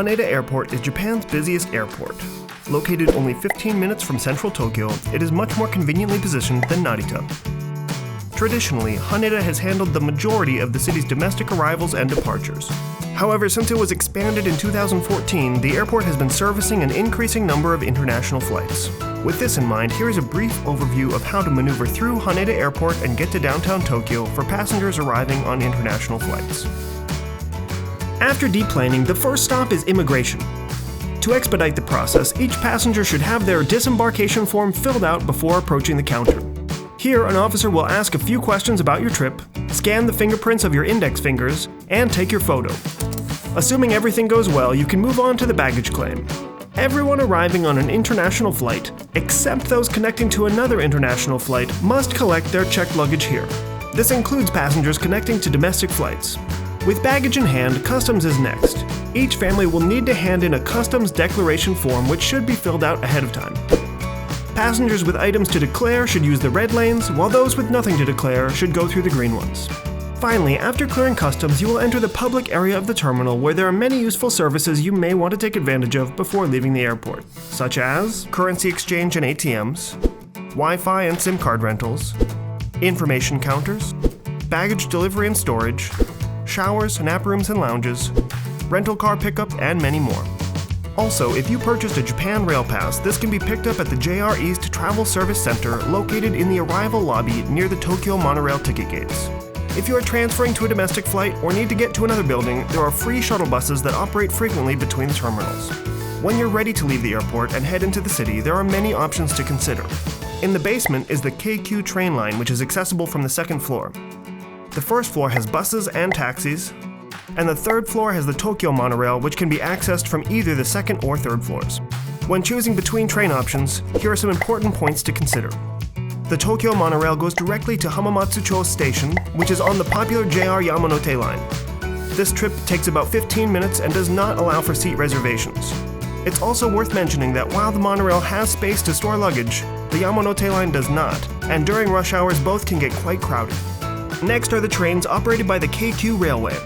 Haneda Airport is Japan's busiest airport. Located only 15 minutes from central Tokyo, it is much more conveniently positioned than Narita. Traditionally, Haneda has handled the majority of the city's domestic arrivals and departures. However, since it was expanded in 2014, the airport has been servicing an increasing number of international flights. With this in mind, here is a brief overview of how to maneuver through Haneda Airport and get to downtown Tokyo for passengers arriving on international flights. After deplaning, the first stop is immigration. To expedite the process, each passenger should have their disembarkation form filled out before approaching the counter. Here, an officer will ask a few questions about your trip, scan the fingerprints of your index fingers, and take your photo. Assuming everything goes well, you can move on to the baggage claim. Everyone arriving on an international flight, except those connecting to another international flight, must collect their checked luggage here. This includes passengers connecting to domestic flights. With baggage in hand, customs is next. Each family will need to hand in a customs declaration form which should be filled out ahead of time. Passengers with items to declare should use the red lanes, while those with nothing to declare should go through the green ones. Finally, after clearing customs, you will enter the public area of the terminal where there are many useful services you may want to take advantage of before leaving the airport, such as currency exchange and ATMs, Wi-Fi and SIM card rentals, information counters, baggage delivery and storage, showers, nap rooms and lounges, rental car pickup, and many more. Also, if you purchased a Japan Rail Pass, this can be picked up at the JR East Travel Service Center located in the arrival lobby near the Tokyo Monorail ticket gates. If you are transferring to a domestic flight or need to get to another building, there are free shuttle buses that operate frequently between the terminals. When you're ready to leave the airport and head into the city, there are many options to consider. In the basement is the KQ train line, which is accessible from the second floor. The first floor has buses and taxis, and the third floor has the Tokyo Monorail, which can be accessed from either the second or third floors. When choosing between train options, here are some important points to consider. The Tokyo Monorail goes directly to Hamamatsucho Station, which is on the popular JR Yamanote line. This trip takes about 15 minutes and does not allow for seat reservations. It's also worth mentioning that while the monorail has space to store luggage, the Yamanote line does not, and during rush hours both can get quite crowded. Next are the trains operated by the KQ Railway.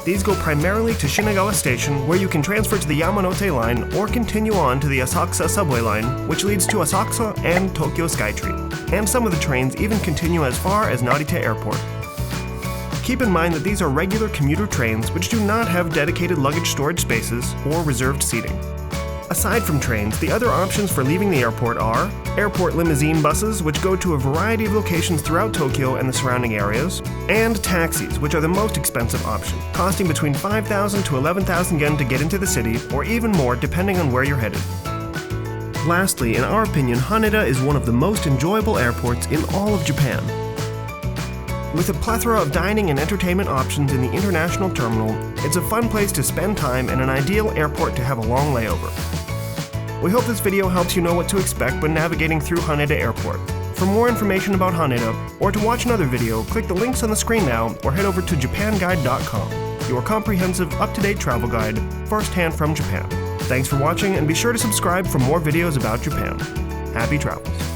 These go primarily to Shinagawa Station, where you can transfer to the Yamanote line or continue on to the Asakusa subway line, which leads to Asakusa and Tokyo Skytree. And some of the trains even continue as far as Narita Airport. Keep in mind that these are regular commuter trains which do not have dedicated luggage storage spaces or reserved seating. Aside from trains, the other options for leaving the airport are airport limousine buses, which go to a variety of locations throughout Tokyo and the surrounding areas, and taxis, which are the most expensive option, costing between 5,000 to 11,000 yen to get into the city, or even more depending on where you're headed. Lastly, in our opinion, Haneda is one of the most enjoyable airports in all of Japan. With a plethora of dining and entertainment options in the international terminal, it's a fun place to spend time and an ideal airport to have a long layover. We hope this video helps you know what to expect when navigating through Haneda Airport. For more information about Haneda, or to watch another video, click the links on the screen now or head over to japanguide.com, your comprehensive, up-to-date travel guide, first-hand from Japan. Thanks for watching, and be sure to subscribe for more videos about Japan. Happy travels!